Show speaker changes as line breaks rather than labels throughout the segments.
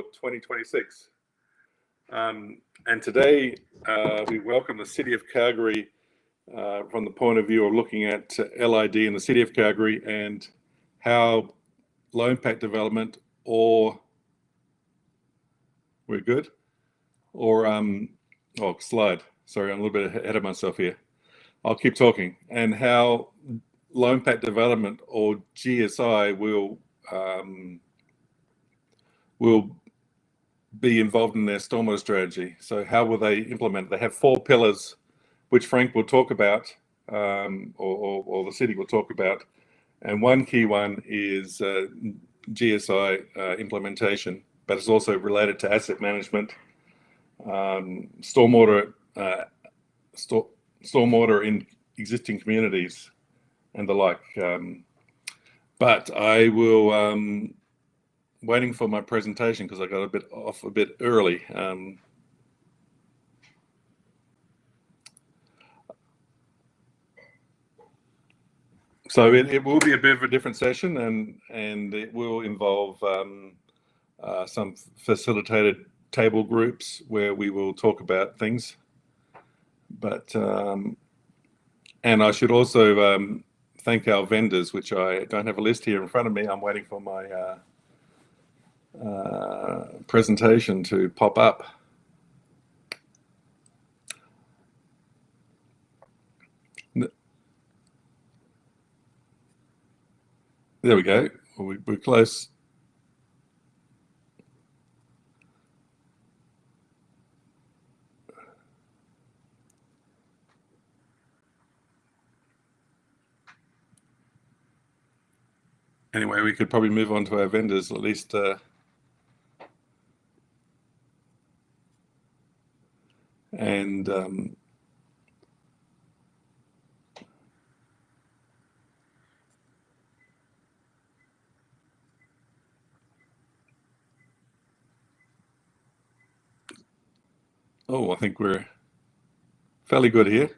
for 2026. And today we welcome the City of Calgary from the point of view of looking at LID in the City of Calgary and how low impact development or slide. Sorry, I'm a little bit ahead of myself here. I'll keep talking. And how low impact development or GSI will be involved in their stormwater strategy. So how will they implement? They have 4 pillars, which Frank will talk about, or the city will talk about. And one key one is GSI implementation, but it's also related to asset management, stormwater in existing communities and the like. But I will waiting for my presentation because I got off a bit early. So it will be a bit of a different session, and it will involve some facilitated table groups where we will talk about things. But and I should also thank our vendors, which I don't have a list here in front of me. I'm waiting for my presentation to pop up. There we go. We're close. Anyway, we could probably move on to our vendors, at least. I think we're fairly good here.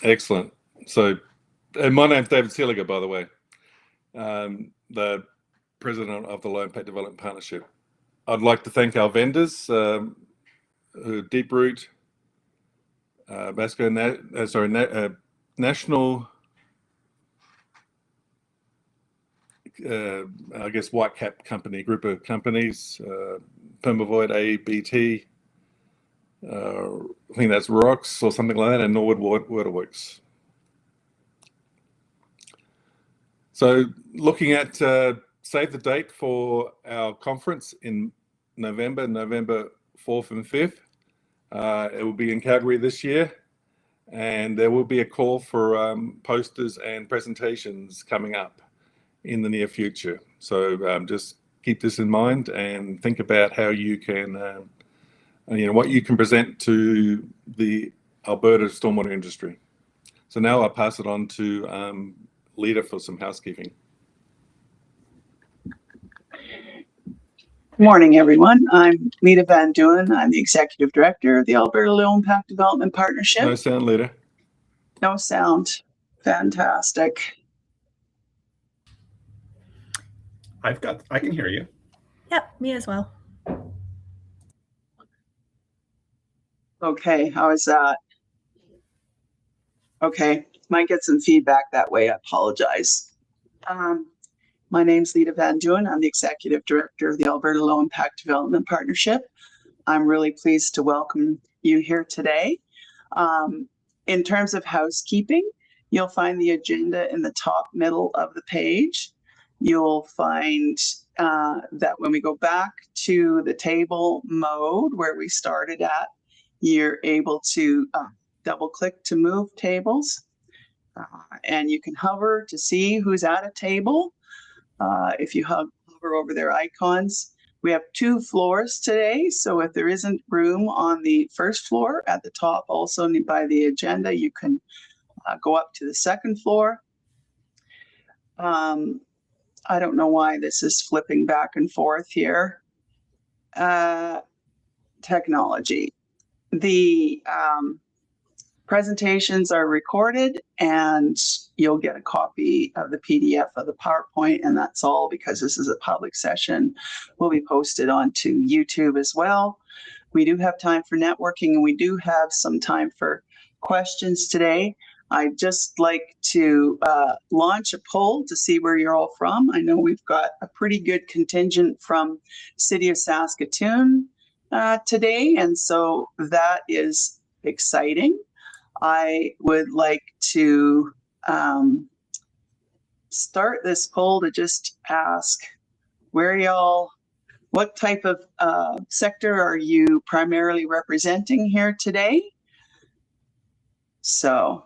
Excellent. So, and my name's David Seeliger, by the way, the president of the Low Impact Development Partnership. I'd like to thank our vendors, Deeproot, National, I guess Whitecap company, group of companies, Permavoid, ABT, I think that's Rocks or something like that, and Norwood Waterworks. So looking at save the date for our conference in November 4th and 5th. It will be in Calgary this year, and there will be a call for posters and presentations coming up in the near future. So just keep this in mind and think about how you can, what you can present to the Alberta stormwater industry. So now I'll pass it on to Lita for some housekeeping.
Good morning, everyone. I'm Lita Van Duyn. I'm the Executive Director of the Alberta Low Impact Development Partnership.
No sound, Lita.
No sound. Fantastic.
I can hear you.
Yep, me as well.
Okay, how is that? Okay, might get some feedback that way. I apologize. My name's Lita Van Duyn. I'm the Executive Director of the Alberta Low Impact Development Partnership. I'm really pleased to welcome you here today. In terms of housekeeping, you'll find the agenda in the top middle of the page. You'll find that when we go back to the table mode where we started at, you're able to double click to move tables, and you can hover to see who's at a table. If you hover over their icons, we have 2 floors today. So if there isn't room on the first floor, at the top also by the agenda, you can go up to the second floor. I don't know why this is flipping back and forth here. Technology. The presentations are recorded, and you'll get a copy of the PDF of the PowerPoint, and that's all because this is a public session. Will be posted onto YouTube as well. We do have time for networking, and we do have some time for questions today. I'd just like to launch a poll to see where you're all from. I know we've got a pretty good contingent from City of Saskatoon today, and so that is exciting. I would like to start this poll to just ask what type of sector are you primarily representing here today? So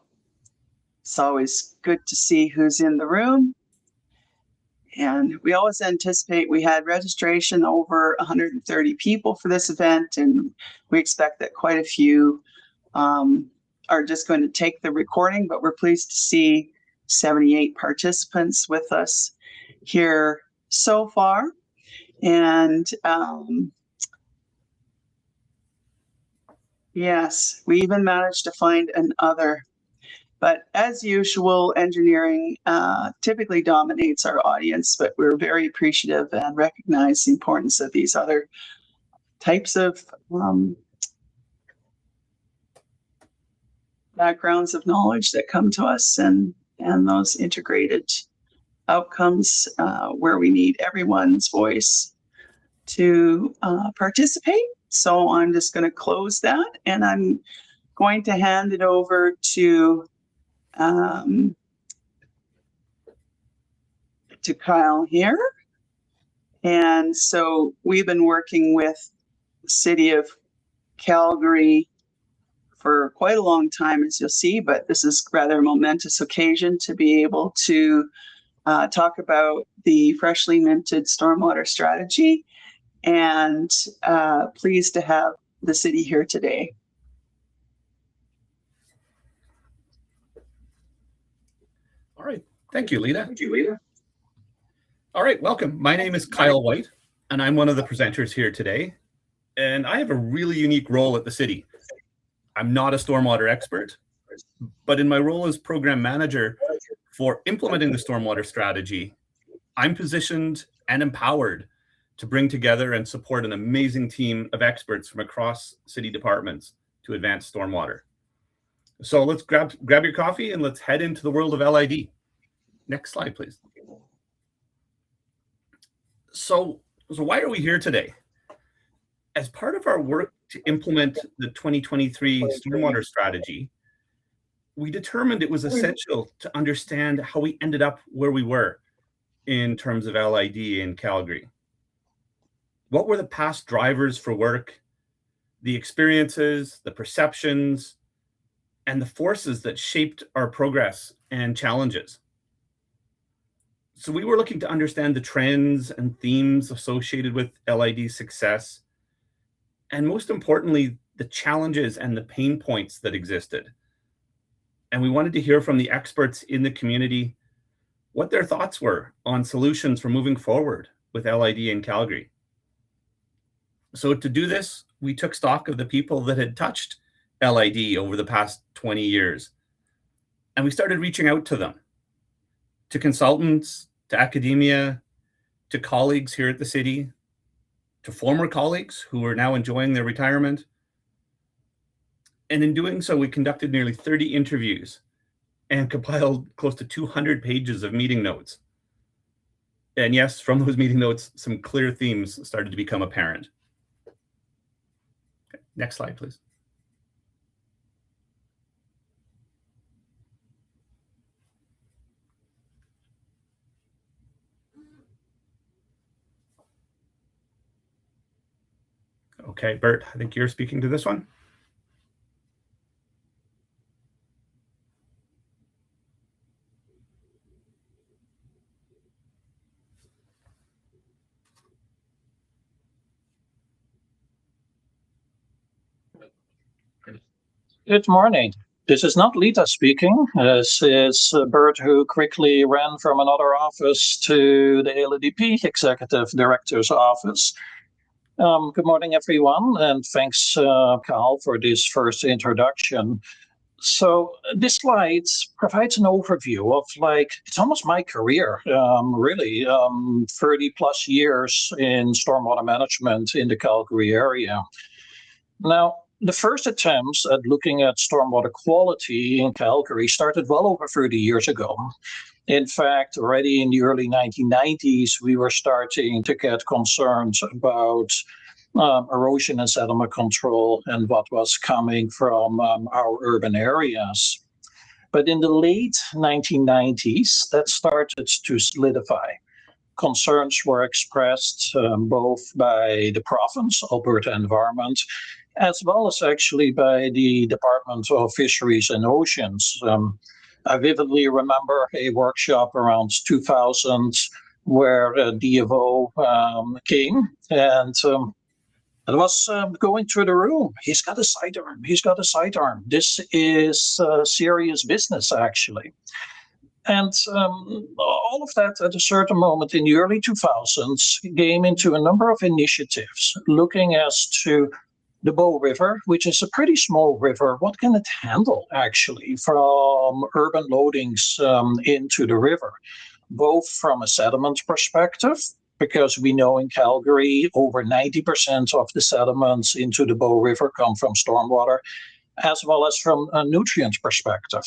it's always good to see who's in the room. And we always anticipate we had registration over 130 people for this event, and we expect that quite a few are just going to take the recording, but we're pleased to see 78 participants with us here so far. And yes, we even managed to find another. But as usual, engineering typically dominates our audience, but we're very appreciative and recognize the importance of these other types of backgrounds of knowledge that come to us, and those integrated outcomes where we need everyone's voice to participate. So I'm just going to close that, and I'm going to hand it over to Kyle here. And so we've been working with the City of Calgary for quite a long time, as you'll see, but this is rather a momentous occasion to be able to talk about the freshly minted Stormwater Strategy, and pleased to have the city here today.
All right. Thank you, Lita. All right. Welcome. My name is Kyle White, and I'm one of the presenters here today. And I have a really unique role at the city. I'm not a stormwater expert, but in my role as program manager for implementing the Stormwater Strategy, I'm positioned and empowered to bring together and support an amazing team of experts from across city departments to advance stormwater. So let's grab your coffee and let's head into the world of LID. Next slide, please. So why are we here today? As part of our work to implement the 2023 Stormwater Strategy, we determined it was essential to understand how we ended up where we were in terms of LID in Calgary. What were the past drivers for work, the experiences, the perceptions, and the forces that shaped our progress and challenges? So we were looking to understand the trends and themes associated with LID success, and most importantly, the challenges and the pain points that existed. And we wanted to hear from the experts in the community what their thoughts were on solutions for moving forward with LID in Calgary. So to do this, we took stock of the people that had touched LID over the past 20 years. And we started reaching out to them, to consultants, to academia, to colleagues here at the city, to former colleagues who are now enjoying their retirement. And in doing so, we conducted nearly 30 interviews and compiled close to 200 pages of meeting notes. And yes, from those meeting notes, some clear themes started to become apparent. Okay, next slide, please. Okay, Bert, I think you're speaking to this one.
Good morning. This is not Lita speaking. This is Bert, who quickly ran from another office to the ALIDP Executive Director's office. Good morning, everyone, and thanks, Carl, for this first introduction. So this slide provides an overview of it's almost my career, really, 30 plus years in stormwater management in the Calgary area. Now, the first attempts at looking at stormwater quality in Calgary started well over 30 years ago. In fact, already in the early 1990s, we were starting to get concerns about erosion and sediment control and what was coming from our urban areas. But in the late 1990s, that started to solidify. Concerns were expressed both by the province, Alberta Environment, as well as actually by the Department of Fisheries and Oceans. I vividly remember a workshop around 2000 where DFO came and it was going through the room. He's got a sidearm. He's got a sidearm. This is serious business, actually. And all of that at a certain moment in the early 2000s came into a number of initiatives looking as to the Bow River, which is a pretty small river. What can it handle, actually, from urban loadings into the river, both from a sediment perspective, because we know in Calgary, over 90% of the sediments into the Bow River come from stormwater, as well as from a nutrient perspective.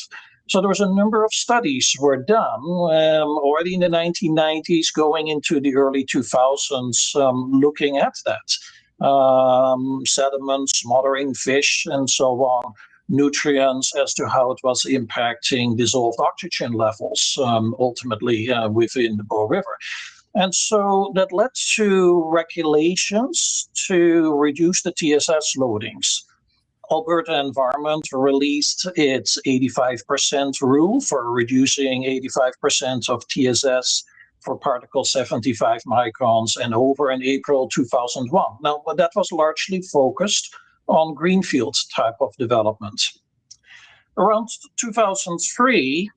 So there was a number of studies were done already in the 1990s, going into the early 2000s, looking at that. Sediments, smothering fish, and so on, nutrients, as to how it was impacting dissolved oxygen levels, ultimately within the Bow River. And so that led to regulations to reduce the TSS loadings. Alberta Environment released its 85% rule for reducing 85% of TSS for particles 75 microns and over in April 2001. Now, that was largely focused on greenfield type of development. Around 2003,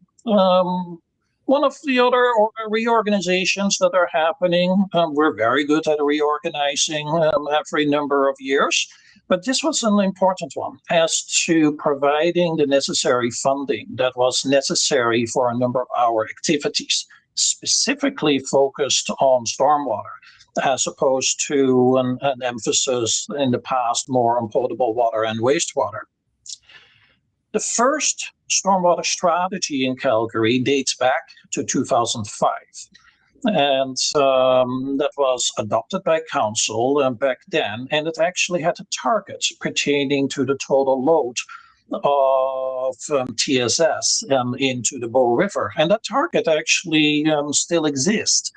one of the other reorganizations that are happening, we're very good at reorganizing every number of years, but this was an important one as to providing the necessary funding that was necessary for a number of our activities, specifically focused on stormwater, as opposed to an emphasis in the past more on potable water and wastewater. The first stormwater strategy in Calgary dates back to 2005. And that was adopted by council back then, and it actually had a target pertaining to the total load of TSS into the Bow River. And that target actually still exists.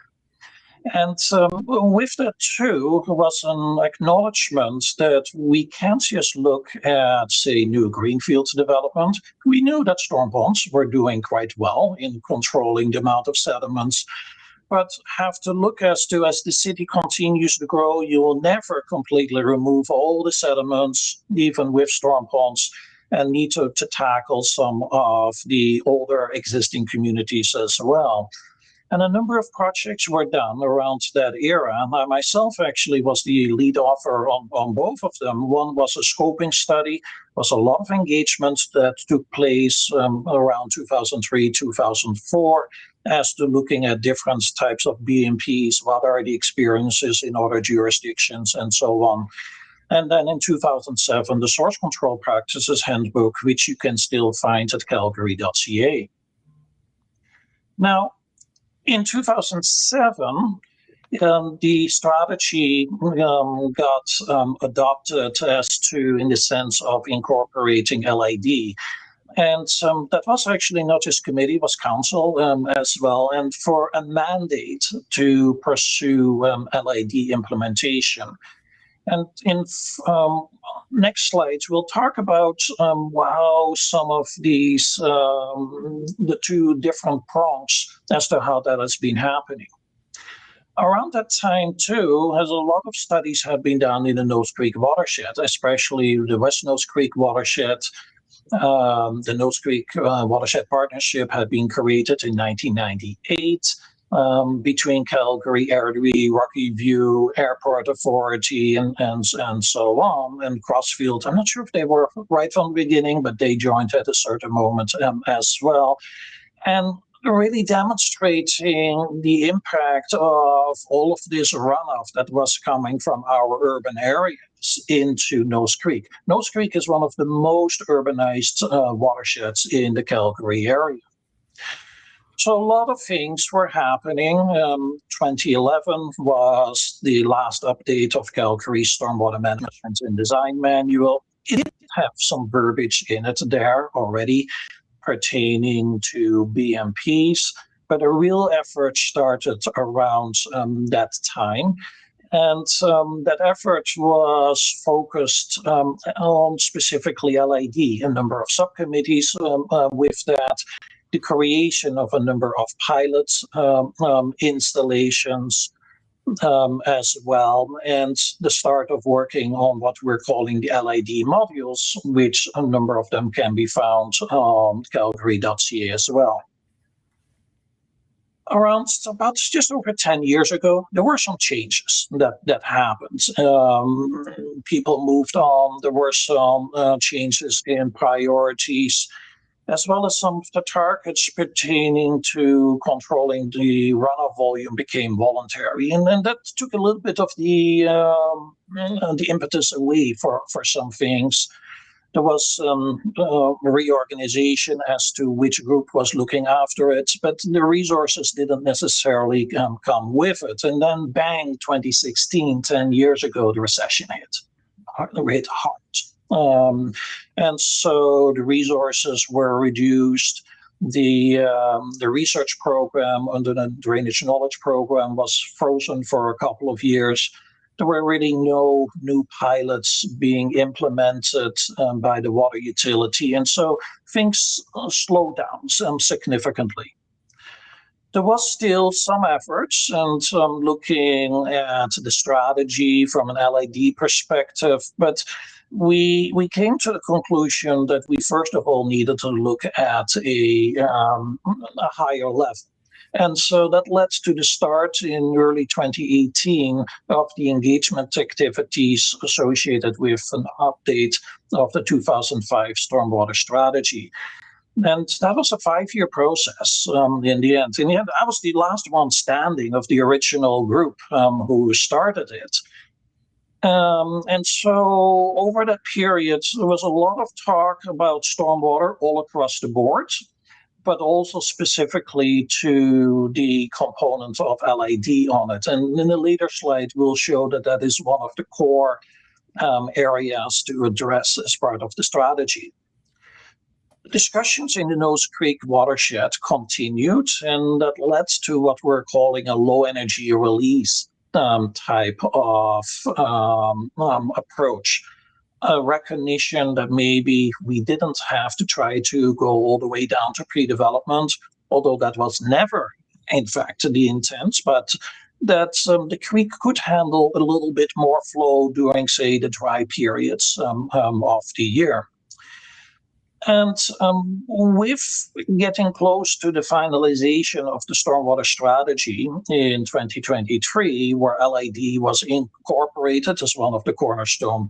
And with that too was an acknowledgement that we can't just look at, say, new greenfield development. We knew that storm ponds were doing quite well in controlling the amount of sediments, but have to look as to, as the city continues to grow, you will never completely remove all the sediments, even with storm ponds, and need to tackle some of the older existing communities as well. And a number of projects were done around that era. And I myself actually was the lead author on both of them. One was a scoping study, was a lot of engagement that took place around 2003, 2004, as to looking at different types of BMPs, what are the experiences in other jurisdictions, and so on. And then in 2007, the Source Control Practices Handbook, which you can still find at calgary.ca. Now, in 2007, the strategy got adopted as to, in the sense of incorporating LID. And that was actually not just committee, was council as well, and for a mandate to pursue LID implementation. And in next slides, we'll talk about how some of these, the two different prongs as to how that has been happening. Around that time, too, as a lot of studies have been done in the Nose Creek watershed, especially the West Nose Creek watershed. The Nose Creek Watershed Partnership had been created in 1998. between Calgary, Airdrie, Rocky View, Airport Authority, and so on, and Crossfield. I'm not sure if they were right from the beginning, but they joined at a certain moment as well. And really demonstrating the impact of all of this runoff that was coming from our urban areas into Nose Creek. Nose Creek is one of the most urbanized watersheds in the Calgary area. So a lot of things were happening. 2011 was the last update of Calgary's Stormwater Management and Design Manual. It did have some verbiage in it there already pertaining to BMPs, but a real effort started around that time. And that effort was focused on specifically LID, a number of subcommittees with that, the creation of a number of pilots installations as well, and the start of working on what we're calling the LID modules, which a number of them can be found on calgary.ca as well. Around about just over 10 years ago, there were some changes that happened. People moved on. There were some changes in priorities, as well as some of the targets pertaining to controlling the runoff volume became voluntary. And then that took a little bit of the impetus away for some things. There was reorganization as to which group was looking after it, but the resources didn't necessarily come with it. And then bang, 2016, 10 years ago, the recession hit hard. And so the resources were reduced. The research program under the Drainage Knowledge Program was frozen for a couple of years. There were really no new pilots being implemented by the water utility. And so things slowed down significantly. There was still some efforts, and looking at the strategy from an LID perspective, but we came to the conclusion that we first of all needed to look at a higher level. And so that led to the start in early 2018 of the engagement activities associated with an update of the 2005 Stormwater Strategy. And that was a 5-year process in the end. In the end, I was the last one standing of the original group who started it. And so over that period, there was a lot of talk about stormwater all across the board, but also specifically to the component of LID on it. And in the later slide, we'll show that that is one of the core areas to address as part of the strategy. Discussions in the Nose Creek watershed continued, and that led to what we're calling a low energy release type of approach. A recognition that maybe we didn't have to try to go all the way down to pre-development, although that was never, in fact, the intent, but that the creek could handle a little bit more flow during, say, the dry periods of the year. And with getting close to the finalization of the stormwater strategy in 2023, where LID was incorporated as one of the cornerstone,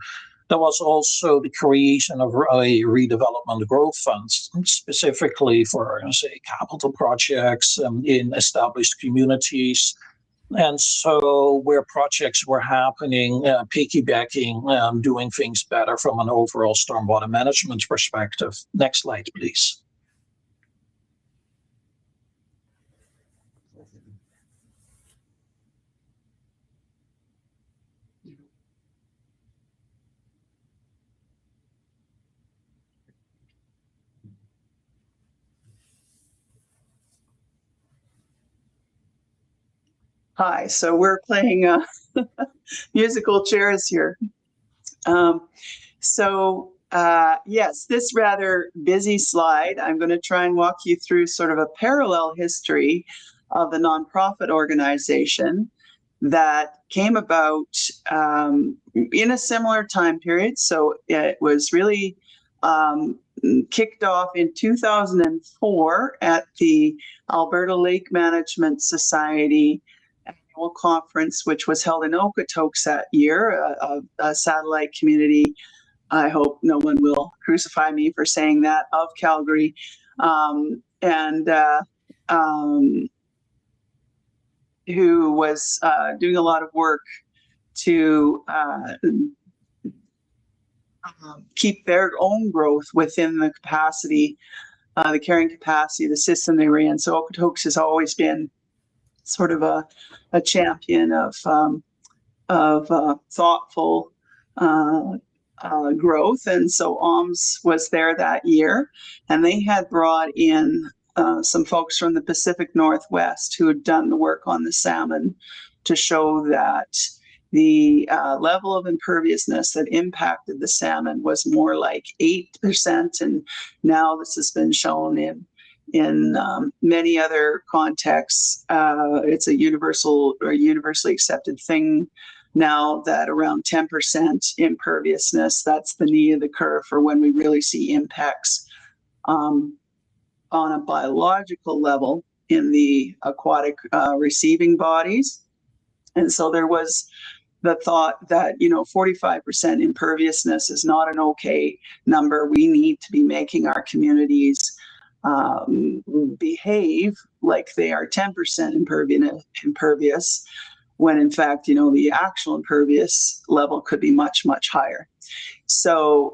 there was also the creation of a redevelopment growth funds, specifically for, say, capital projects in established communities. And so where projects were happening, piggybacking, doing things better from an overall stormwater management perspective. Next slide, please.
Hi, so we're playing musical chairs here. Yes, this rather busy slide, I'm going to try and walk you through sort of a parallel history of the nonprofit organization that came about in a similar time period. So it was really kicked off in 2004 at the Alberta Lake Management Society annual conference, which was held in Okotoks that year, a satellite community. I hope no one will crucify me for saying that, of Calgary. Who was doing a lot of work to keep their own growth within the capacity, the carrying capacity, the system they were in. So Okotoks has always been sort of a champion of thoughtful growth. And so OMS was there that year, and they had brought in some folks from the Pacific Northwest who had done the work on the salmon to show that the level of imperviousness that impacted the salmon was more like 8%. And now this has been shown in many other contexts. It's a universally accepted thing now that around 10% imperviousness, that's the knee of the curve for when we really see impacts on a biological level in the aquatic receiving bodies. And so there was the thought that, 45% imperviousness is not an okay number. We need to be making our communities behave like they are 10% impervious, when in fact, the actual impervious level could be much, much higher. So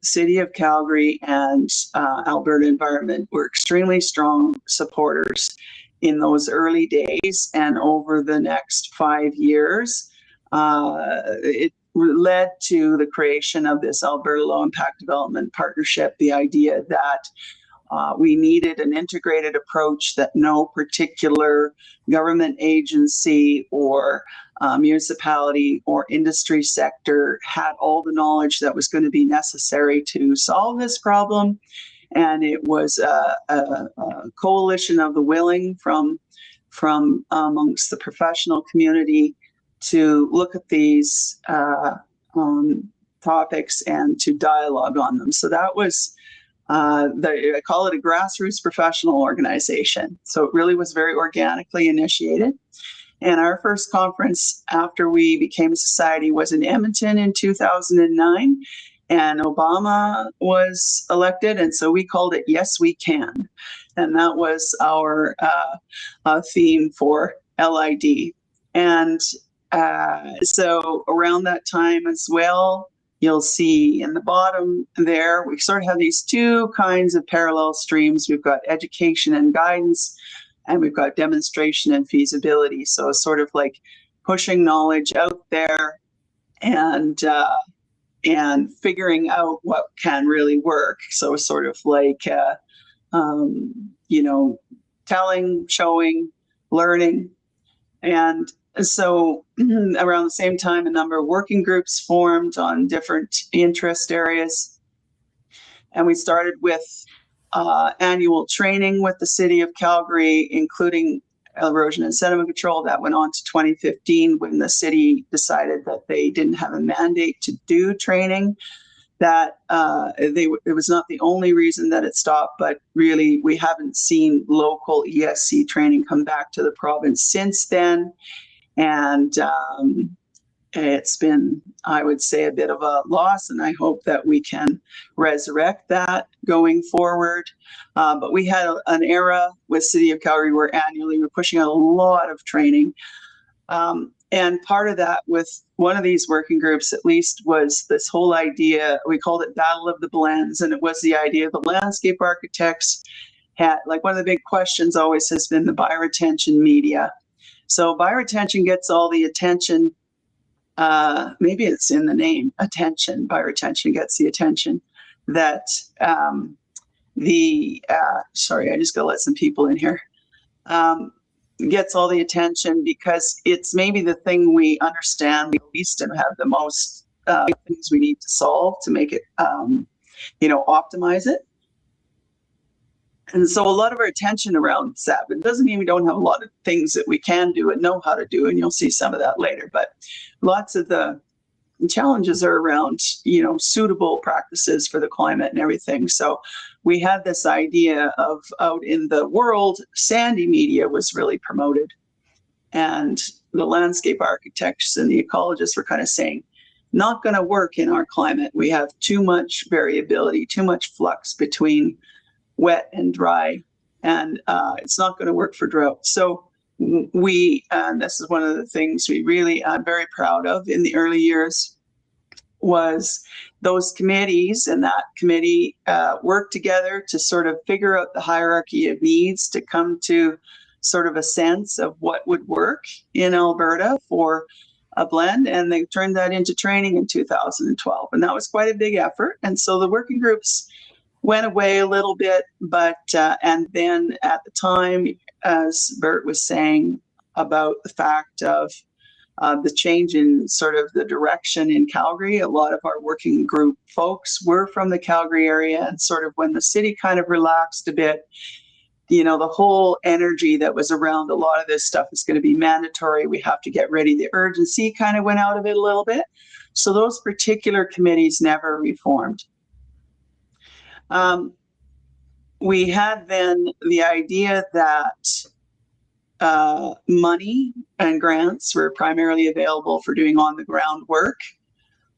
City of Calgary and Alberta Environment were extremely strong supporters in those early days, and over the next 5 years, it led to the creation of this Alberta Low Impact Development Partnership, the idea that we needed an integrated approach, that no particular government agency or municipality or industry sector had all the knowledge that was going to be necessary to solve this problem. And it was a coalition of the willing from amongst the professional community to look at these topics and to dialogue on them. So that was I call it a grassroots professional organization. So it really was very organically initiated. And our first conference after we became a society was in Edmonton in 2009, and Obama was elected. And so we called it Yes, We Can. And that was our theme for LID. And so around that time as well, you'll see in the bottom there, we sort of have these two kinds of parallel streams. We've got education and guidance, and we've got demonstration and feasibility. So it's sort of like pushing knowledge out there and figuring out what can really work. So sort of like, telling, showing, learning. And so around the same time, a number of working groups formed on different interest areas. And we started with annual training with the City of Calgary, including erosion and sediment control. That went on to 2015 when the city decided that they didn't have a mandate to do training. That it was not the only reason that it stopped, but really we haven't seen local ESC training come back to the province since then. And it's been, I would say, a bit of a loss, and I hope that we can resurrect that going forward. But we had an era with City of Calgary where annually we're pushing out a lot of training. And part of that with one of these working groups, at least, was this whole idea, we called it Battle of the Blends, and it was the idea the landscape architects had, like, one of the big questions always has been the bioretention media. So bioretention gets all the attention, maybe it's in the name, attention. Bioretention gets the attention that sorry, I just gotta let some people in here. Gets all the attention because it's maybe the thing we understand the least and have the most things we need to solve to make it, optimize it. And so a lot of our attention around SAP, it doesn't mean we don't have a lot of things that we can do and know how to do, and you'll see some of that later. But lots of the challenges are around, you know, suitable practices for the climate and everything. So we had this idea of out in the world, sandy media was really promoted. And the landscape architects and the ecologists were kind of saying, not going to work in our climate. We have too much variability, too much flux between wet and dry, and it's not going to work for drought. So and this is one of the things we really, I'm very proud of in the early years, was those committees and that committee worked together to sort of figure out the hierarchy of needs to come to sort of a sense of what would work in Alberta for a blend, and they turned that into training in 2012, and that was quite a big effort. And so the working groups went away a little bit, but and then at the time, as Bert was saying about the fact of the change in sort of the direction in Calgary, a lot of our working group folks were from the Calgary area, and sort of when the city kind of relaxed a bit, you know, the whole energy that was around a lot of this stuff is going to be mandatory. We have to get ready. The urgency kind of went out of it a little bit. So those particular committees never reformed. We had then the idea that money and grants were primarily available for doing on-the-ground work.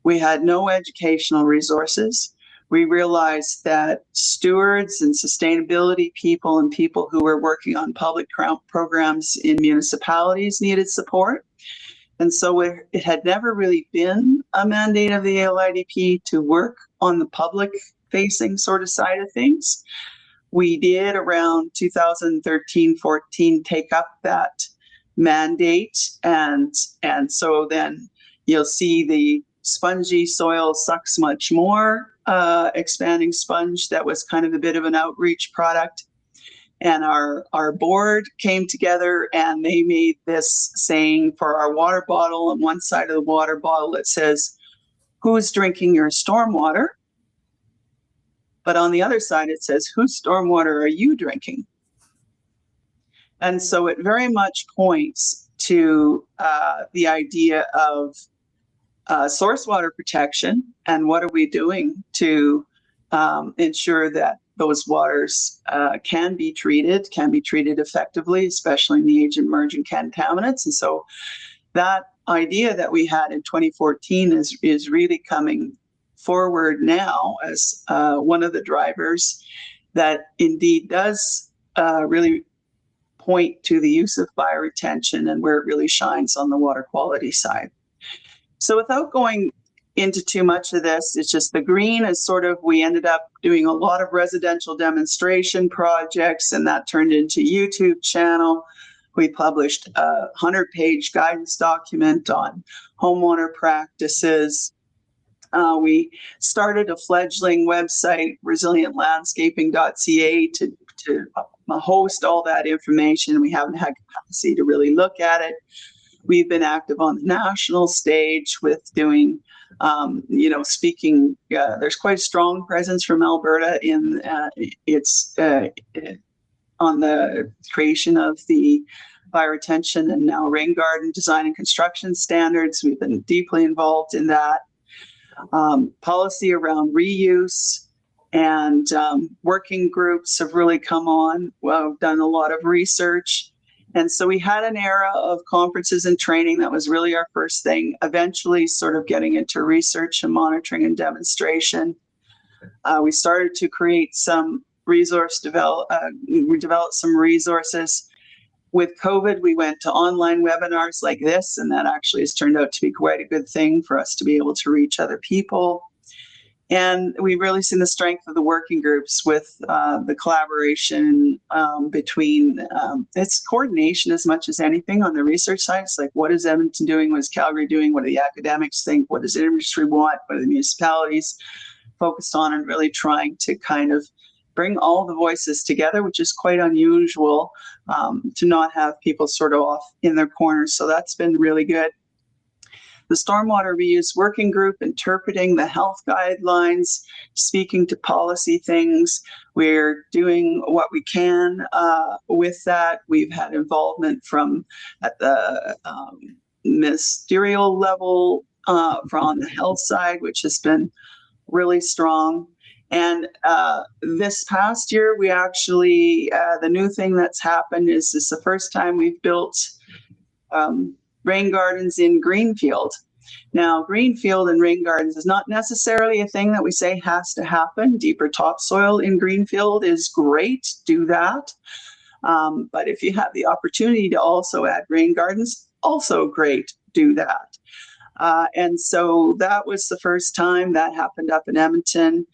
We had no educational resources. We realized that stewards and sustainability people and people who were working on public programs in municipalities needed support. And so it had never really been a mandate of the ALIDP to work on the public facing sort of side of things. We did around 2013-14 take up that mandate, and so then you'll see the spongy soil sucks much more expanding sponge. That was kind of a bit of an outreach product. And our board came together and they made this saying for our water bottle. On one side of the water bottle, it says, "Who's drinking your stormwater?" But on the other side, it says, "Whose stormwater are you drinking?" And so it very much points to the idea of source water protection, and what are we doing to ensure that those waters can be treated effectively, especially in the age of emerging contaminants. And so that idea that we had in 2014 is really coming forward now as one of the drivers that indeed does really point to the use of bioretention and where it really shines on the water quality side. So without going into too much of this, it's just the green is sort of, we ended up doing a lot of residential demonstration projects, and that turned into YouTube channel. We published a 100-page guidance document on homeowner practices. We started a fledgling website, resilientlandscaping.ca, to host all that information. We haven't had capacity to really look at it. We've been active on the national stage with doing, speaking. There's quite a strong presence from Alberta in on the creation of the bioretention and now rain garden design and construction standards. We've been deeply involved in that. Policy around reuse and working groups have really come on. Well, we've done a lot of research. And so we had an era of conferences and training. That was really our first thing. Eventually sort of getting into research and monitoring and demonstration. We started to create some we developed some resources. With COVID, we went to online webinars like this, and that actually has turned out to be quite a good thing for us to be able to reach other people. And we've really seen the strength of the working groups with the collaboration between, it's coordination as much as anything on the research side. It's like, what is Edmonton doing? What is Calgary doing? What do the academics think? What does the industry want? What are the municipalities focused on? And really trying to kind of bring all the voices together, which is quite unusual to not have people sort of off in their corners. So that's been really good. The Stormwater Reuse Working Group, interpreting the health guidelines, speaking to policy things. We're doing what we can with that. We've had involvement from at the ministerial level on the health side, which has been really strong. And this past year, we actually, the new thing that's happened is this the first time we've built rain gardens in Greenfield. Now, Greenfield and rain gardens is not necessarily a thing that we say has to happen. Deeper topsoil in Greenfield is great, do that. But if you have the opportunity to also add rain gardens, also great, do that. And so that was the first time that happened up in Edmonton.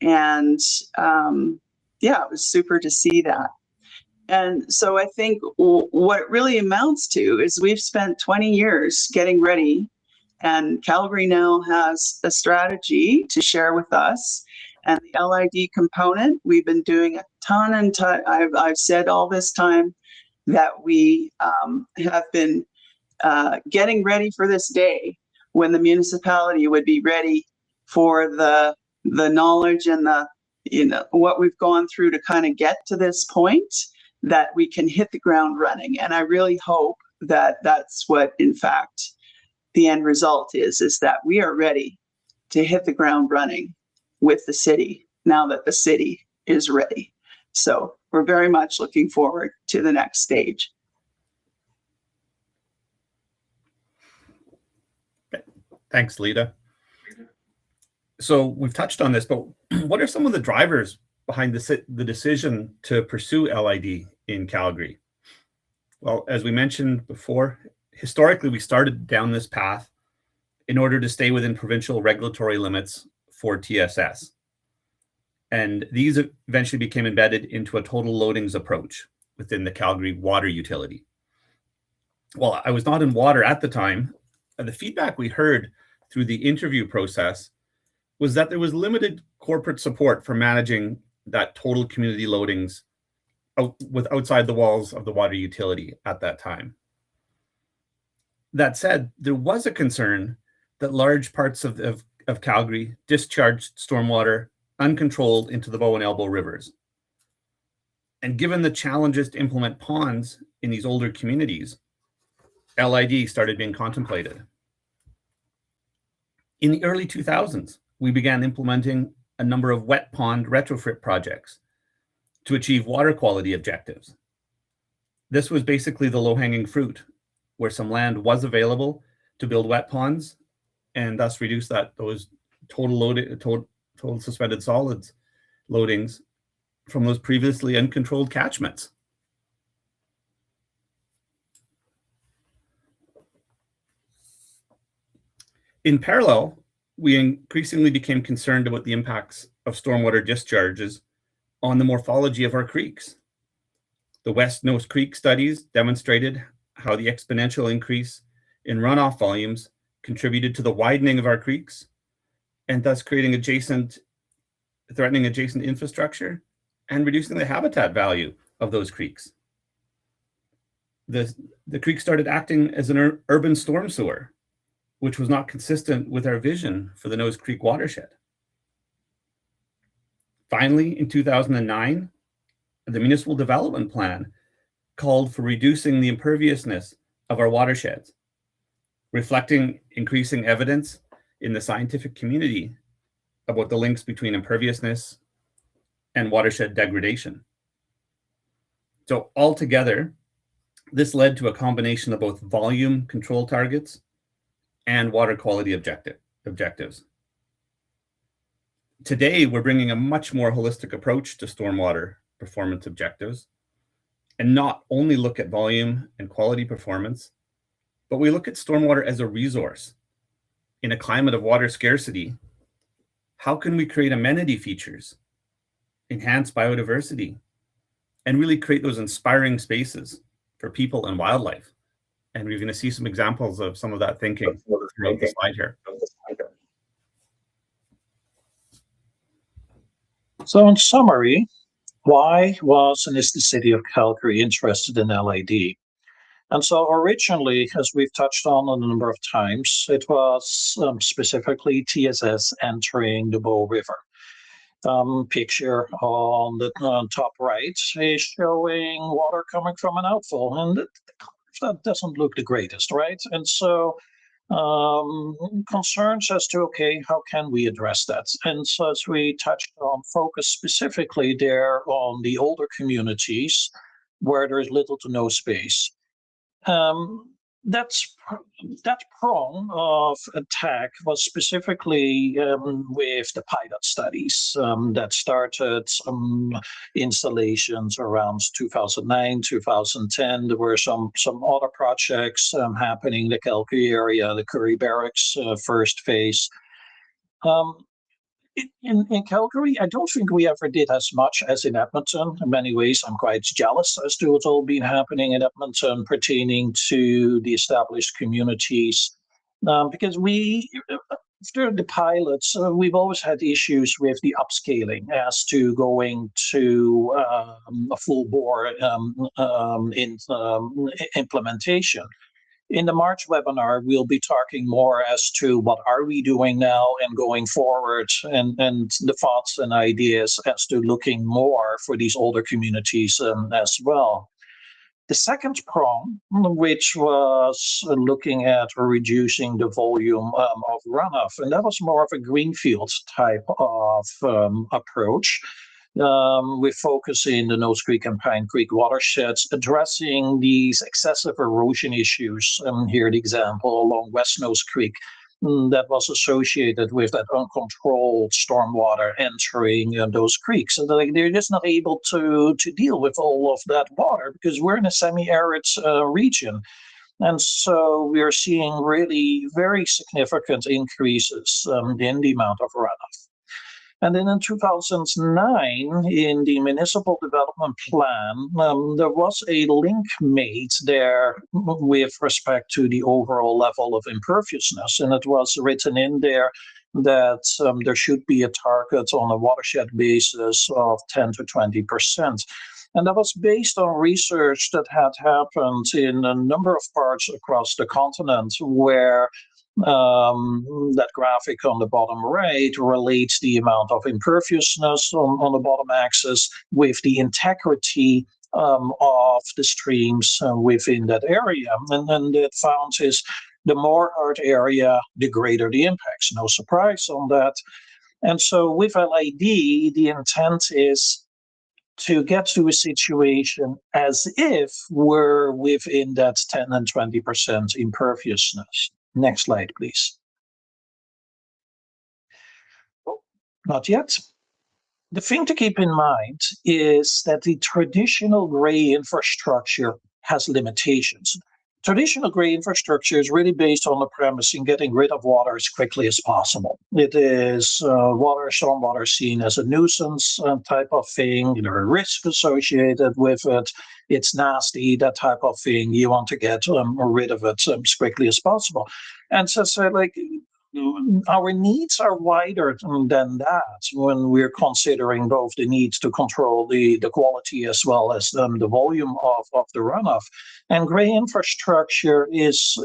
And yeah, it was super to see that. And so I think what it really amounts to is we've spent 20 years getting ready, and Calgary now has a strategy to share with us. And the LID component, we've been doing a ton and ton. I've said all this time that we have been getting ready for this day when the municipality would be ready for the knowledge and the, you know, what we've gone through to kind of get to this point, that we can hit the ground running. And I really hope that that's what, in fact, the end result is that we are ready to hit the ground running with the city now that the city is ready. So we're very much looking forward to the next stage.
Thanks, Lita. So we've touched on this, but what are some of the drivers behind the decision to pursue LID in Calgary? Well, as we mentioned before, historically, we started down this path in order to stay within provincial regulatory limits for TSS. And these eventually became embedded into a total loadings approach within the Calgary water utility. Well, I was not in water at the time. The feedback we heard through the interview process was that there was limited corporate support for managing that total community loadings outside the walls of the water utility at that time. That said, there was a concern that large parts of Calgary discharged stormwater uncontrolled into the Bow and Elbow rivers. And given the challenges to implement ponds in these older communities, LID started being contemplated. In the early 2000s, we began implementing a number of wet pond retrofit projects to achieve water quality objectives. This was basically the low-hanging fruit, where some land was available to build wet ponds and thus reduce those total suspended solids loadings from those previously uncontrolled catchments. In parallel, we increasingly became concerned about the impacts of stormwater discharges on the morphology of our creeks. The West Nose Creek studies demonstrated how the exponential increase in runoff volumes contributed to the widening of our creeks and thus threatening adjacent infrastructure and reducing the habitat value of those creeks. The creek started acting as an urban storm sewer, which was not consistent with our vision for the Nose Creek watershed. Finally, in 2009, the municipal development plan called for reducing the imperviousness of our watersheds, reflecting increasing evidence in the scientific community about the links between imperviousness and watershed degradation. So altogether, this led to a combination of both volume control targets and water quality objectives. Today, we're bringing a much more holistic approach to stormwater performance objectives, and not only look at volume and quality performance, but we look at stormwater as a resource. In a climate of water scarcity, how can we create amenity features, enhance biodiversity, and really create those inspiring spaces for people and wildlife? And we're going to see some examples of some of that thinking throughout the slide here.
So in summary, why was and is the City of Calgary interested in LID? And so originally, as we've touched on a number of times, it was specifically TSS entering the Bow River. Picture on the top right is showing water coming from an outfall, and that doesn't look the greatest, right? And so concerns as to, okay, how can we address that? And so as we touched on, focus specifically there on the older communities where there is little to no space. That's that prong of attack was specifically with the pilot studies that started installations around 2009, 2010. There were some other projects happening in the Calgary area, the Curry Barracks first phase. In Calgary, I don't think we ever did as much as in Edmonton. In many ways, I'm quite jealous as to what's all been happening in Edmonton pertaining to the established communities. Because after the pilots, we've always had issues with the upscaling as to going to a full bore implementation. In the March webinar, we'll be talking more as to what are we doing now and going forward, and the thoughts and ideas as to looking more for these older communities as well. The second prong, which was looking at reducing the volume of runoff, and that was more of a greenfield type of approach. We focus in the Nose Creek and Pine Creek watersheds, addressing these excessive erosion issues. Here, the example along West Nose Creek that was associated with that uncontrolled stormwater entering those creeks. So they're just not able to deal with all of that water because we're in a semi-arid region. And so we are seeing really very significant increases in the amount of runoff. And then in 2009, in the municipal development plan, there was a link made there with respect to the overall level of imperviousness. And it was written in there that there should be a target on a watershed basis of 10 to 20%. And that was based on research that had happened in a number of parts across the continent where that graphic on the bottom right relates the amount of imperviousness on the bottom axis with the integrity of the streams within that area. And it found is the more hard area, the greater the impacts. No surprise on that. And so with LID, the intent is to get to a situation as if we're within that 10 and 20% imperviousness. Next slide, please. Oh, not yet. The thing to keep in mind is that the traditional gray infrastructure has limitations. Traditional gray infrastructure is really based on the premise in getting rid of water as quickly as possible. It is stormwater seen as a nuisance type of thing. There are risks associated with it. It's nasty, that type of thing. You want to get rid of it as quickly as possible. And so our needs are wider than that when we're considering both the needs to control the quality as well as the volume of the runoff. And gray infrastructure is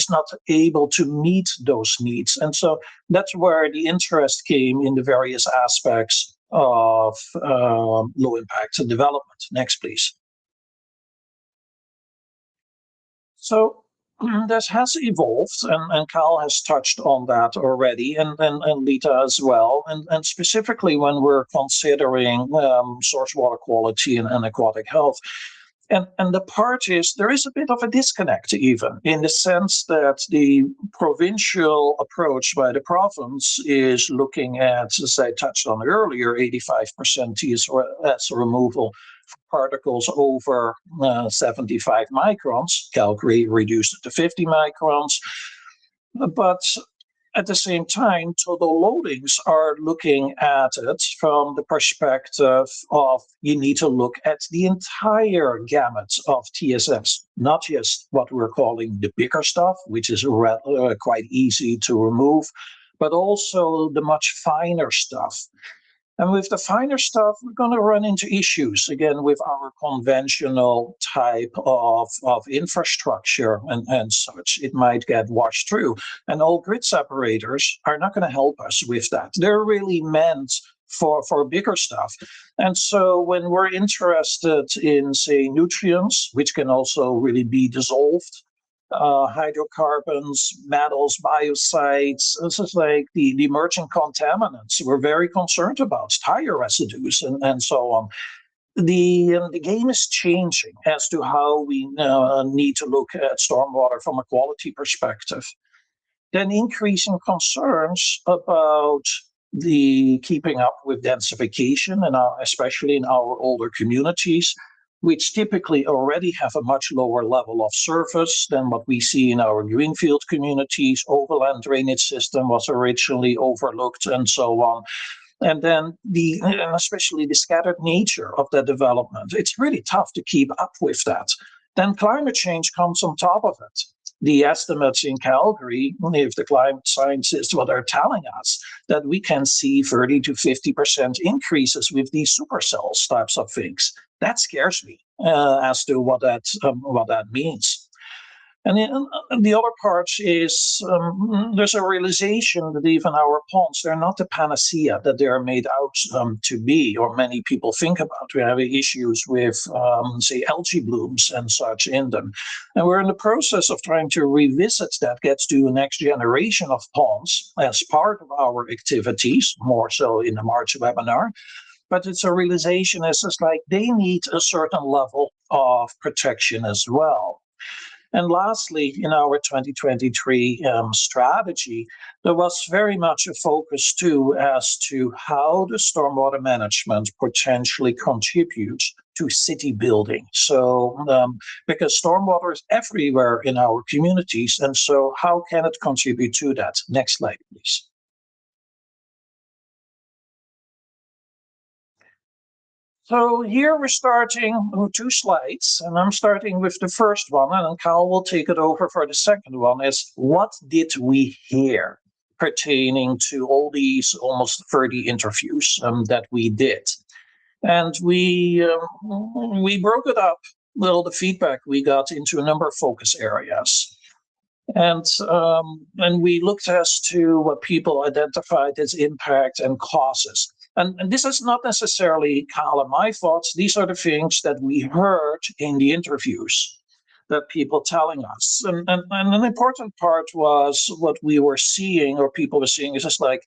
not able to meet those needs. And so that's where the interest came in the various aspects of low impact development. Next, please. So this has evolved, and Carl has touched on that already, and Lita as well, and specifically when we're considering source water quality and aquatic health. And the part is, there is a bit of a disconnect even, in the sense that the provincial approach by the province is looking at, as I touched on earlier, 85% TSS removal particles over 75 microns. Calgary reduced it to 50 microns. But at the same time, total loadings are looking at it from the perspective of you need to look at the entire gamut of TSS, not just what we're calling the bigger stuff, which is quite easy to remove, but also the much finer stuff. And with the finer stuff, we're going to run into issues, again, with our conventional type of infrastructure and such. It might get washed through. And all grid separators are not going to help us with that. They're really meant for bigger stuff. And so when we're interested in, say, nutrients, which can also really be dissolved, hydrocarbons, metals, biocides. This is like the emerging contaminants we're very concerned about, tire residues, and so on. The game is changing as to how we need to look at stormwater from a quality perspective. Then increasing concerns about the keeping up with densification, and especially in our older communities, which typically already have a much lower level of service than what we see in our greenfield communities. Overland drainage system was originally overlooked, and so on. And then and especially the scattered nature of the development. It's really tough to keep up with that. Then climate change comes on top of it. The estimates in Calgary, if the climate scientists, what they're telling us, that we can see 30 to 50% increases with these supercells types of things. That scares me as to what that means. And the other part is there's a realization that even our ponds, they're not the panacea that they are made out to be, or many people think about. We have issues with, say, algae blooms and such in them. And we're in the process of trying to revisit that, get to the next generation of ponds as part of our activities, more so in the March webinar. But it's a realization, it's just like they need a certain level of protection as well. And lastly, in our 2023 strategy, there was very much a focus too as to how the stormwater management potentially contributes to city building. So, because stormwater is everywhere in our communities, and so how can it contribute to that? Next slide, please. So here we're starting with 2 slides, and I'm starting with the first one, and then Carl will take it over for the second one, is what did we hear pertaining to all these almost 30 interviews that we did. And we broke it up, the feedback we got into a number of focus areas. And we looked as to what people identified as impact and causes. And this is not necessarily Carl and my thoughts. These are the things that we heard in the interviews that people telling us. And an important part was what we were seeing, or people were seeing, is just like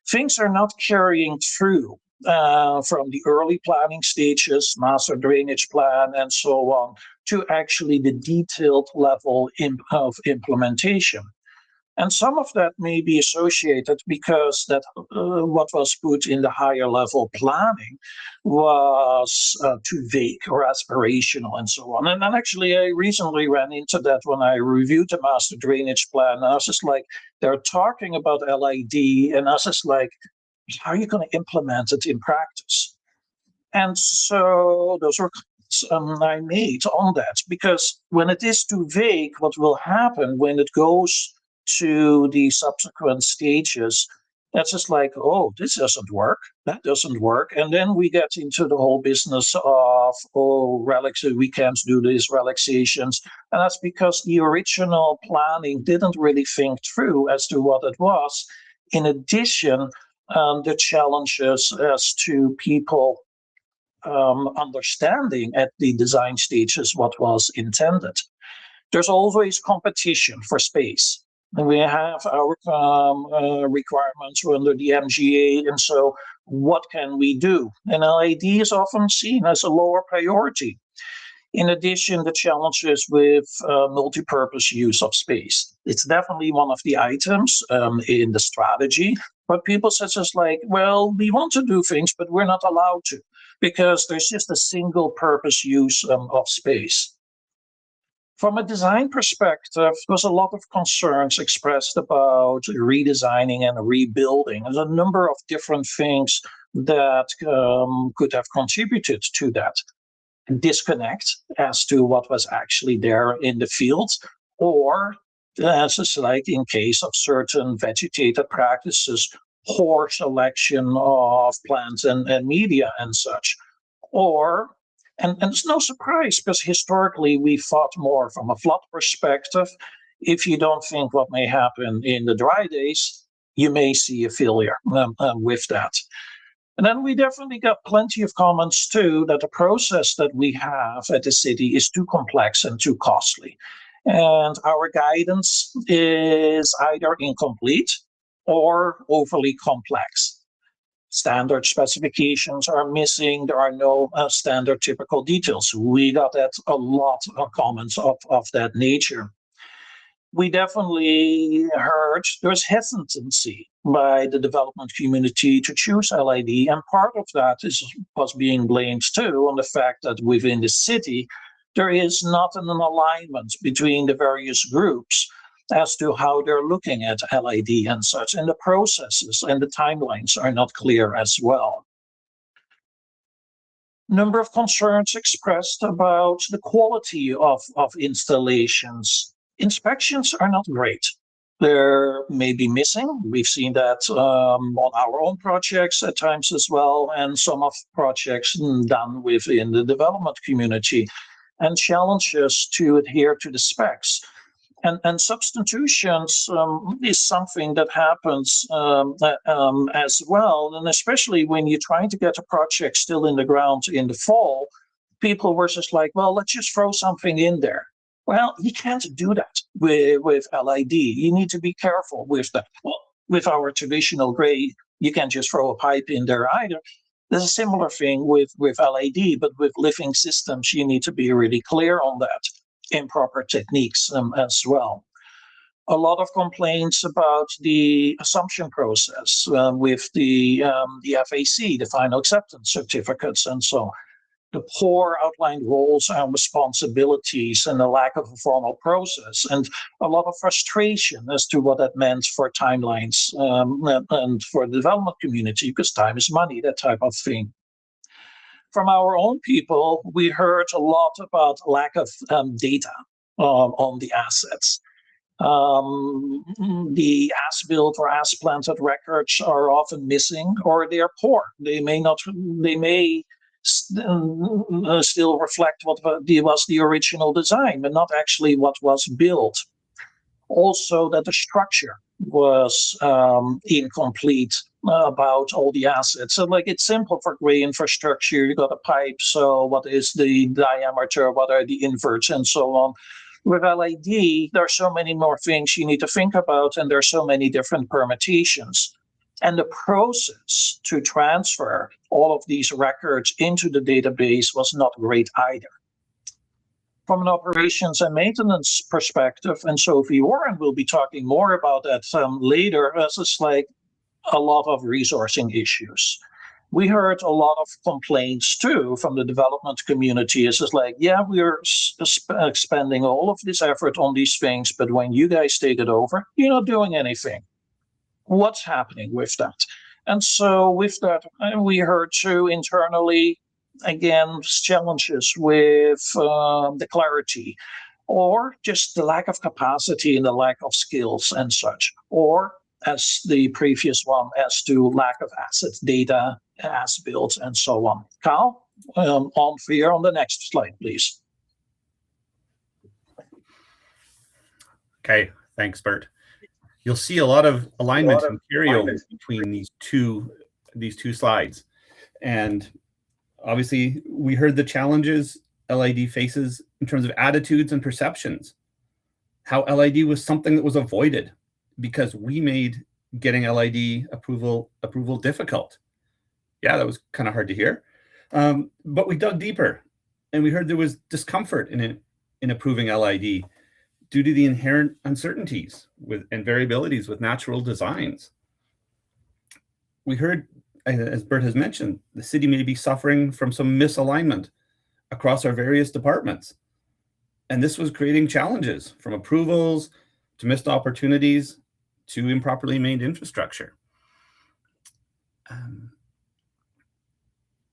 things are not carrying through from the early planning stages, master drainage plan, and so on, to actually the detailed level of implementation. And some of that may be associated because that what was put in the higher level planning was too vague or aspirational and so on. And actually, I recently ran into that when I reviewed the master drainage plan. I was just like, they're talking about LID, and I was just like, how are you going to implement it in practice? And so those were I made on that, because when it is too vague, what will happen when it goes to the subsequent stages, that's just like, oh, this doesn't work, that doesn't work. And then we get into the whole business of, we can't do these relaxations. And that's because the original planning didn't really think through as to what it was. In addition, the challenges as to people understanding at the design stages what was intended. There's always competition for space. And we have our requirements under the MGA, and so what can we do? And LID is often seen as a lower priority. In addition, the challenges with multi-purpose use of space. It's definitely one of the items in the strategy, but people say just like, well, we want to do things, but we're not allowed to, because there's just a single purpose use of space. From a design perspective, there's a lot of concerns expressed about redesigning and rebuilding. There's a number of different things that could have contributed to that. Disconnect as to what was actually there in the field, or as is like in case of certain vegetative practices, poor selection of plants and media and such. Or, and it's no surprise, because historically we thought more from a flood perspective. If you don't think what may happen in the dry days, you may see a failure with that. And then we definitely got plenty of comments too that the process that we have at the city is too complex and too costly. And our guidance is either incomplete or overly complex. Standard specifications are missing. There are no standard typical details. We got that a lot of comments of that nature. We definitely heard there's hesitancy by the development community to choose LID, and part of that was being blamed too on the fact that within the city there is not an alignment between the various groups as to how they're looking at LID and such, and the processes and the timelines are not clear as well. Number of concerns expressed about the quality of installations. Inspections are not great. They're maybe missing. We've seen that on our own projects at times as well, and some of projects done within the development community, and challenges to adhere to the specs. And substitutions is something that happens as well. And especially when you're trying to get a project still in the ground in the fall, people were just like, well, let's just throw something in there. Well, you can't do that with LID. You need to be careful with that. Well, with our traditional gray, you can't just throw a pipe in there either. There's a similar thing with LID, but with living systems, you need to be really clear on that. Improper techniques as well. A lot of complaints about the assumption process with the FAC, the final acceptance certificates, and so the poor outlined roles and responsibilities and the lack of a formal process, and a lot of frustration as to what that meant for timelines and for the development community, because time is money, that type of thing. From our own people, we heard a lot about lack of data on the assets. The as-built or as-planted records are often missing, or they are poor. They may still reflect what was the original design, but not actually what was built. Also, that the structure was incomplete about all the assets. So like, it's simple for gray infrastructure. You got a pipe, so what is the diameter, what are the inverts, and so on. With LID, there are so many more things you need to think about, and there are so many different permutations. And the process to transfer all of these records into the database was not great either. From an operations and maintenance perspective, and Sophie Warren will be talking more about that later, it's like a lot of resourcing issues. We heard a lot of complaints too from the development community. It's just like, yeah, we're expending all of this effort on these things, but when you guys take it over, you're not doing anything. What's happening with that? And so with that, we heard too internally, again, challenges with the clarity, or just the lack of capacity and the lack of skills and such, or as the previous one, as to lack of assets, data, as built, and so on. Kyle, on here on the next slide, please.
Okay, thanks, Bert. You'll see a lot of alignment and carryover between these two slides. And obviously, we heard the challenges LID faces in terms of attitudes and perceptions. How LID was something that was avoided because we made getting LID approval difficult. Yeah, that was kind of hard to hear. But we dug deeper, and we heard there was discomfort in approving LID due to the inherent uncertainties and variabilities with natural designs. We heard, as Bert has mentioned, the city may be suffering from some misalignment across our various departments. And this was creating challenges, from approvals to missed opportunities to improperly made infrastructure.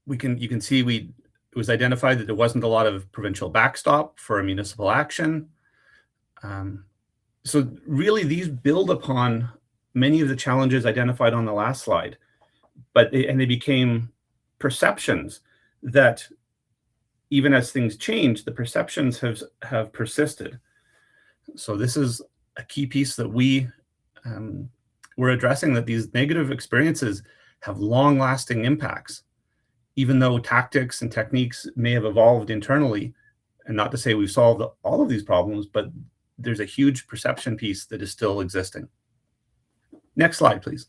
You can see it was identified that there wasn't a lot of provincial backstop for a municipal action. So really, these build upon many of the challenges identified on the last slide, and they became perceptions that, even as things change, the perceptions have persisted. So this is a key piece that we're addressing, that these negative experiences have long-lasting impacts, even though tactics and techniques may have evolved internally. And not to say we've solved all of these problems, but there's a huge perception piece that is still existing. Next slide, please.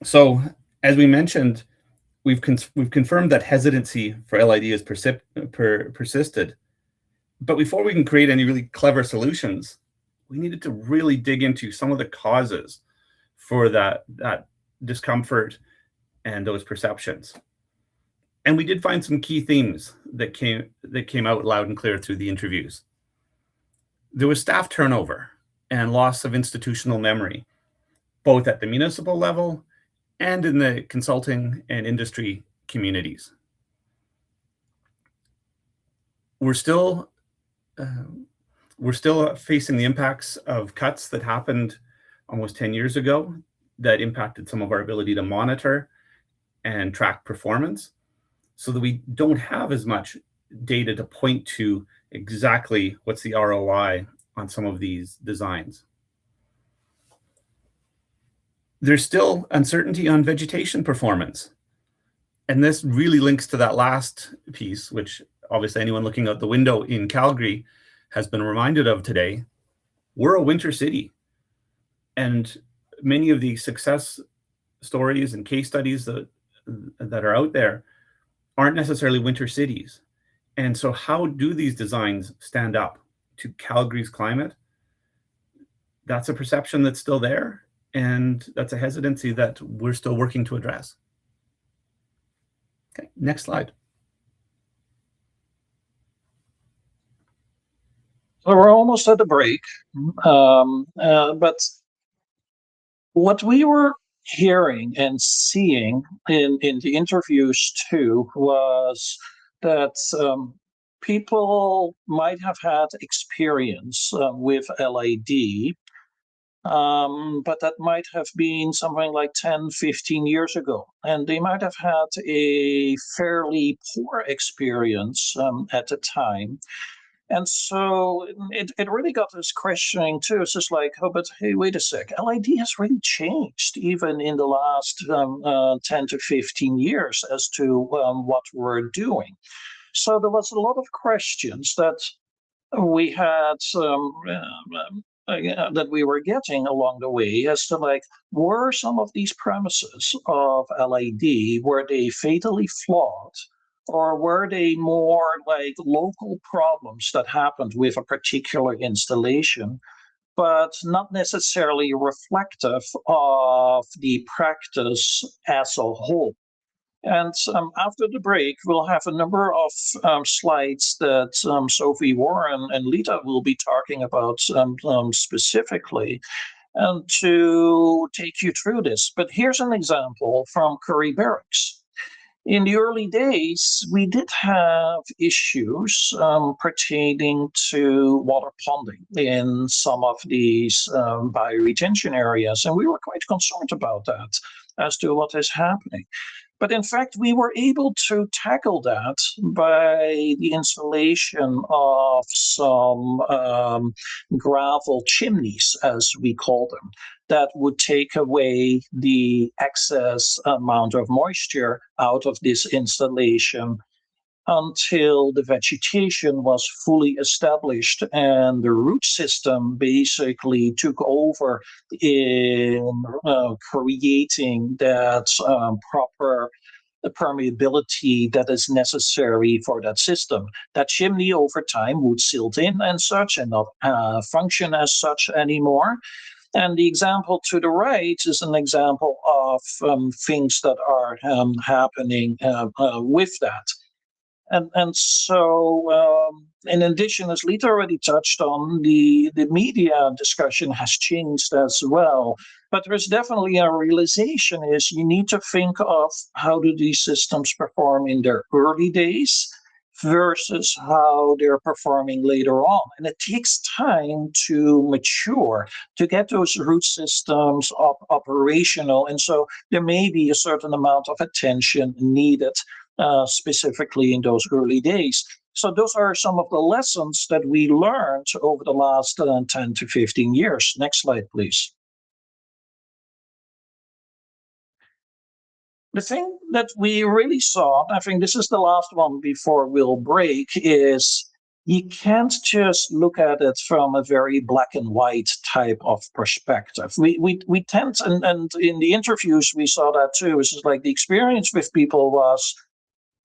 So as we mentioned, we've confirmed that hesitancy for LID has persisted. But before we can create any really clever solutions, we needed to really dig into some of the causes for that discomfort and those perceptions. And we did find some key themes that came out loud and clear through the interviews. There was staff turnover and loss of institutional memory, both at the municipal level and in the consulting and industry communities. We're still facing the impacts of cuts that happened almost 10 years ago that impacted some of our ability to monitor and track performance, so that we don't have as much data to point to exactly what's the ROI on some of these designs. There's still uncertainty on vegetation performance. And this really links to that last piece, which obviously anyone looking out the window in Calgary has been reminded of today. We're a winter city. And many of the success stories and case studies that are out there aren't necessarily winter cities. And so how do these designs stand up to Calgary's climate? That's a perception that's still there. And that's a hesitancy that we're still working to address. Okay, next slide.
So we're almost at the break. But what we were hearing and seeing in the interviews too was that people might have had experience with LID, but that might have been something like 10, 15 years ago. And they might have had a fairly poor experience at the time. And so it really got us questioning too. It's just like, oh, but hey, wait a sec. LID has really changed even in the last 10 to 15 years as to what we're doing. So there was a lot of questions that we had that we were getting along the way as to like, were some of these premises of LID, were they fatally flawed? Or were they more like local problems that happened with a particular installation, but not necessarily reflective of the practice as a whole? And after the break, we'll have a number of slides that Sophie Warren and Lita will be talking about specifically, and to take you through this. But here's an example from Curry Barracks. In the early days, we did have issues pertaining to water ponding in some of these bioretention areas, and we were quite concerned about that as to what is happening. But in fact, we were able to tackle that by the installation of some gravel chimneys, as we call them, that would take away the excess amount of moisture out of this installation until the vegetation was fully established and the root system basically took over in creating that proper permeability that is necessary for that system. That chimney over time would silt in and such and not function as such anymore. And the example to the right is an example of things that are happening with that. And so, in addition, as Lita already touched on, the media discussion has changed as well. But there's definitely a realization is you need to think of how do these systems perform in their early days versus how they're performing later on. And it takes time to mature, to get those root systems operational. And so there may be a certain amount of attention needed specifically in those early days. So those are some of the lessons that we learned over the last 10 to 15 years. Next slide, please. The thing that we really saw, I think this is the last one before we'll break, is you can't just look at it from a very black and white type of perspective. We tend, and in the interviews we saw that too. It's just like the experience with people was,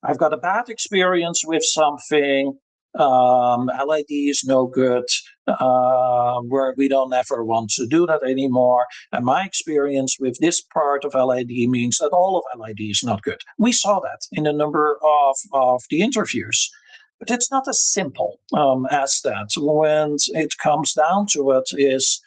I've got a bad experience with something. LID is no good. We don't ever want to do that anymore. And my experience with this part of LID means that all of LID is not good. We saw that in a number of the interviews. But it's not as simple as that. When it comes down to it, is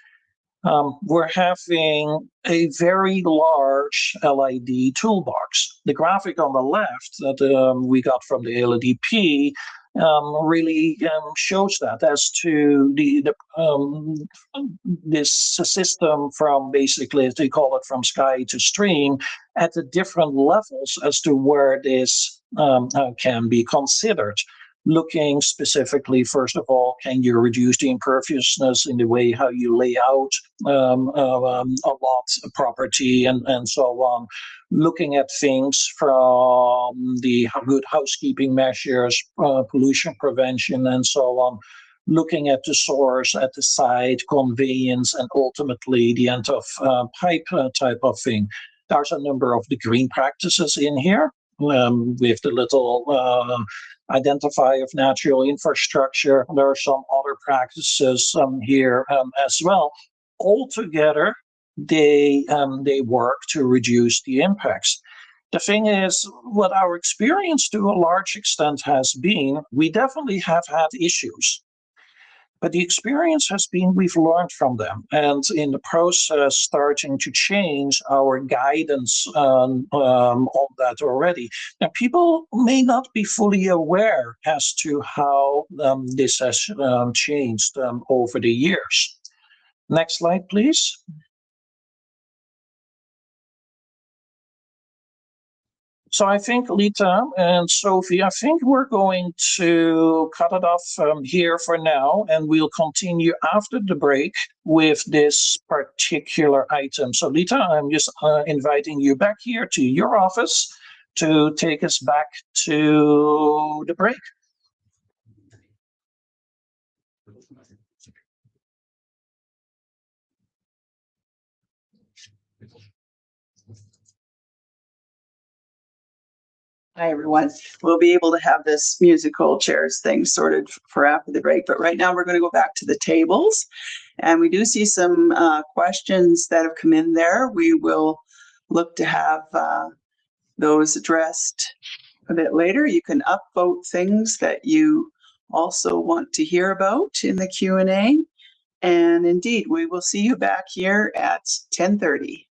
we're having a very large LID toolbox. The graphic on the left that we got from the ALIDP really shows that as to this system from basically, they call it from sky to stream, at the different levels as to where this can be considered. Looking specifically, first of all, can you reduce the imperviousness in the way how you lay out a lot of property and so on. Looking at things from the good housekeeping measures, pollution prevention, and so on. Looking at the source, at the site, conveyance, and ultimately the end of pipe type of thing. There's a number of the green practices in here with the little identify of natural infrastructure. There are some other practices here as well. Altogether, they work to reduce the impacts. The thing is, what our experience to a large extent has been, we definitely have had issues. But the experience has been we've learned from them, and in the process starting to change our guidance on that already. And people may not be fully aware as to how this has changed over the years. Next slide, please. So I think Lita and Sophie, I think we're going to cut it off here for now, and we'll continue after the break with this particular item. So Lita, I'm just inviting you back here to your office to take us back to the break.
Hi, everyone. We'll be able to have this musical chairs thing sorted for after the break, but right now we're going to go back to the tables. And we do see some questions that have come in there. We will look to have those addressed a bit later. You can upvote things that you also want to hear about in the Q&A. And indeed, we will see you back here at 10:30.